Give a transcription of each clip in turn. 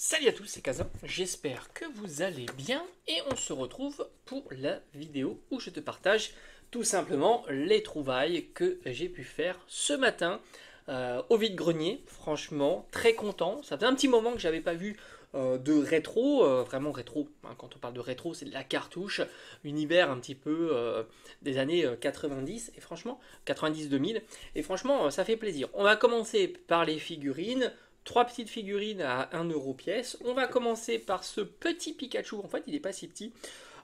Salut à tous, c'est Kazan, j'espère que vous allez bien et on se retrouve pour la vidéo où je te partage tout simplement les trouvailles que j'ai pu faire ce matin au vide-grenier. Franchement, très content, ça faisait un petit moment que j'avais pas vu de rétro, vraiment rétro, hein, quand on parle de rétro c'est de la cartouche, univers un petit peu des années 90 et franchement 90-2000 et franchement ça fait plaisir. On va commencer par les figurines. Trois petites figurines à 1 € pièce. On va commencer par ce petit Pikachu. En fait, il n'est pas si petit.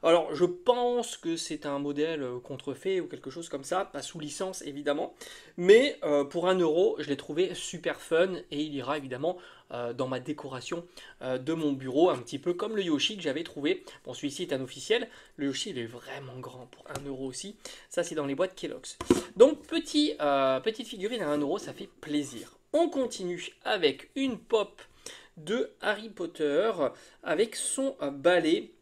Alors, je pense que c'est un modèle contrefait ou quelque chose comme ça, pas sous licence évidemment. Mais pour 1 €, je l'ai trouvé super fun et il ira évidemment dans ma décoration de mon bureau, un petit peu comme le Yoshi que j'avais trouvé. Bon, celui-ci est un officiel. Le Yoshi, il est vraiment grand pour 1 € aussi. Ça, c'est dans les boîtes Kellogg's. Donc, petite figurine à 1 €, ça fait plaisir. On continue avec une pop de Harry Potter avec son balai.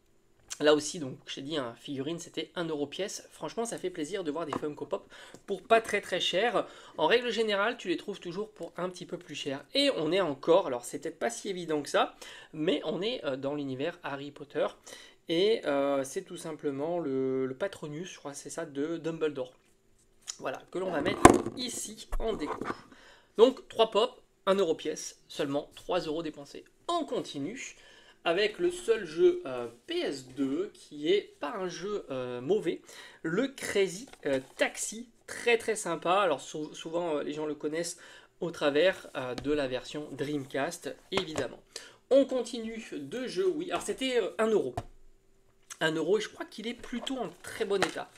Là aussi, donc, je t'ai dit, hein, figurine, c'était 1 € pièce. Franchement, ça fait plaisir de voir des Funko Pop pour pas très cher. En règle générale, tu les trouves toujours pour un petit peu plus cher. Et on est encore, alors c'est peut-être pas si évident que ça, mais on est dans l'univers Harry Potter. Et c'est tout simplement le Patronus, je crois que c'est ça, de Dumbledore. Voilà, que l'on va mettre ici en déco. Donc 3 pop, 1 € pièce, seulement 3 € dépensés. On continue avec le seul jeu PS2 qui est pas un jeu mauvais, le Crazy Taxi, très sympa. Alors souvent les gens le connaissent au travers de la version Dreamcast évidemment. On continue de jeu, oui, alors c'était 1 €. 1 € et je crois qu'il est plutôt en très bon état.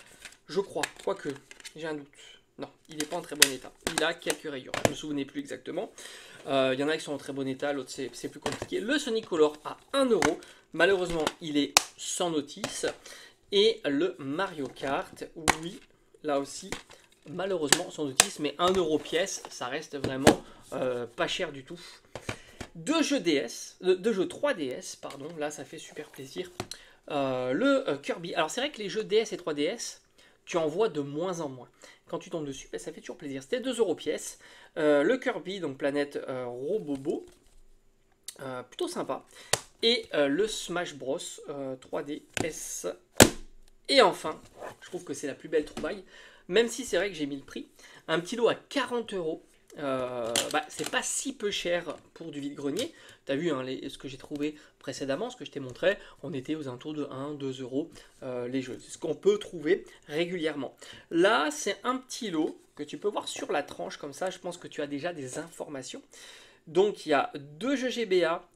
Je crois, quoique, j'ai un doute. Non, il n'est pas en très bon état. Il a quelques rayures. Je ne me souvenais plus exactement. Il y en a qui sont en très bon état, l'autre c'est plus compliqué. Le Sonic Color à 1 €. Malheureusement, il est sans notice. Et le Mario Kart, oui, là aussi, malheureusement sans notice, mais 1 € pièce, ça reste vraiment pas cher du tout. Deux jeux 3DS, pardon, là ça fait super plaisir. Le Kirby. Alors c'est vrai que les jeux DS et 3DS, tu en vois de moins en moins. Quand tu tombes dessus, ça fait toujours plaisir. C'était 2 € pièce. Le Kirby, donc planète Robobo, plutôt sympa. Et le Smash Bros 3DS. Et enfin, je trouve que c'est la plus belle trouvaille, même si c'est vrai que j'ai mis le prix. Un petit lot à 40 €. C'est pas si peu cher pour du vide-grenier. Tu as vu hein, ce que j'ai trouvé précédemment, ce que je t'ai montré, on était aux alentours de 1-2 € les jeux. C'est ce qu'on peut trouver régulièrement. Là, c'est un petit lot que tu peux voir sur la tranche, comme ça, je pense que tu as déjà des informations. Donc, il y a 2 jeux GBA,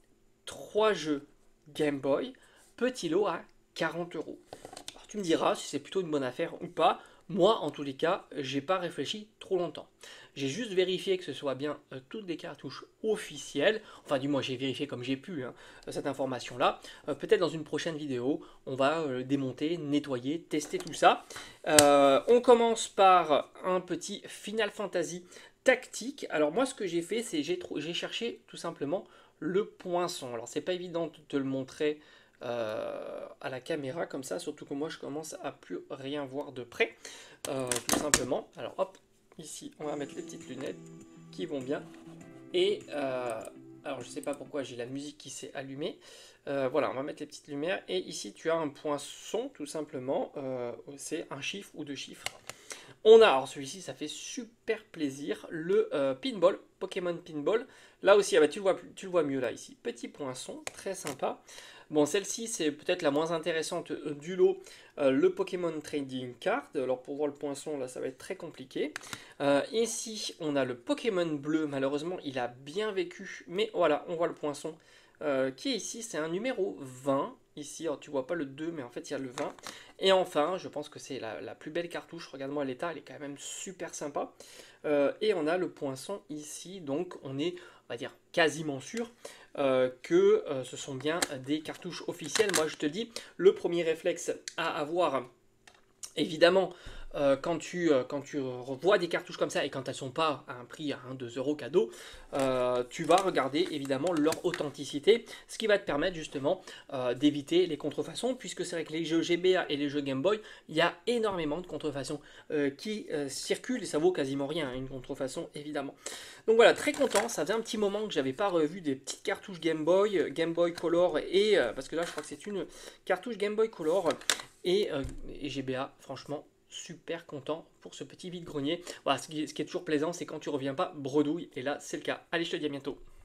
3 jeux Game Boy, petit lot à 40 €. Alors, tu me diras si c'est plutôt une bonne affaire ou pas. Moi, en tous les cas, j'ai pas réfléchi trop longtemps. J'ai juste vérifié que ce soit bien toutes des cartouches officielles. Enfin, du moins, j'ai vérifié comme j'ai pu hein, cette information-là. Peut-être dans une prochaine vidéo, on va démonter, nettoyer, tester tout ça. On commence par un petit Final Fantasy tactique. Alors moi, ce que j'ai fait, c'est j'ai cherché tout simplement le poinçon. Alors, c'est pas évident de te le montrer à la caméra comme ça, surtout que moi je commence à plus rien voir de près, tout simplement. Alors hop, ici on va mettre les petites lunettes qui vont bien. Et alors je sais pas pourquoi j'ai la musique qui s'est allumée. Voilà, on va mettre les petites lumières. Et ici tu as un poinçon tout simplement, c'est un chiffre ou deux chiffres. On a, alors celui-ci ça fait super plaisir, le Pinball, Pokémon Pinball. Là aussi, ah bah, tu le vois mieux là ici. Petit poinçon, très sympa. Bon, celle-ci, c'est peut-être la moins intéressante du lot, le Pokémon Trading Card. Alors, pour voir le poinçon, là, ça va être très compliqué. Ici, on a le Pokémon bleu. Malheureusement, il a bien vécu. Mais voilà, on voit le poinçon qui est ici. C'est un numéro 20. Ici, alors, tu vois pas le 2, mais en fait, il y a le 20. Et enfin, je pense que c'est la plus belle cartouche. Regarde-moi l'état, elle est quand même super sympa. Et on a le poinçon ici. Donc, on est, on va dire, quasiment sûr que ce sont bien des cartouches officielles. Moi je te dis, le premier réflexe à avoir, évidemment, quand tu revois des cartouches comme ça et quand elles sont pas à un prix à 1-2 € cadeau, tu vas regarder évidemment leur authenticité, ce qui va te permettre justement d'éviter les contrefaçons, puisque c'est vrai que les jeux GBA et les jeux Game Boy, il y a énormément de contrefaçons qui circulent et ça vaut quasiment rien, hein, une contrefaçon évidemment. Donc voilà, très content, ça faisait un petit moment que j'avais pas revu des petites cartouches Game Boy Color et parce que là je crois que c'est une cartouche Game Boy Color et GBA, franchement super content pour ce petit vide-grenier. Voilà, ce qui est toujours plaisant, c'est quand tu reviens pas bredouille, et là c'est le cas. Allez, je te dis à bientôt.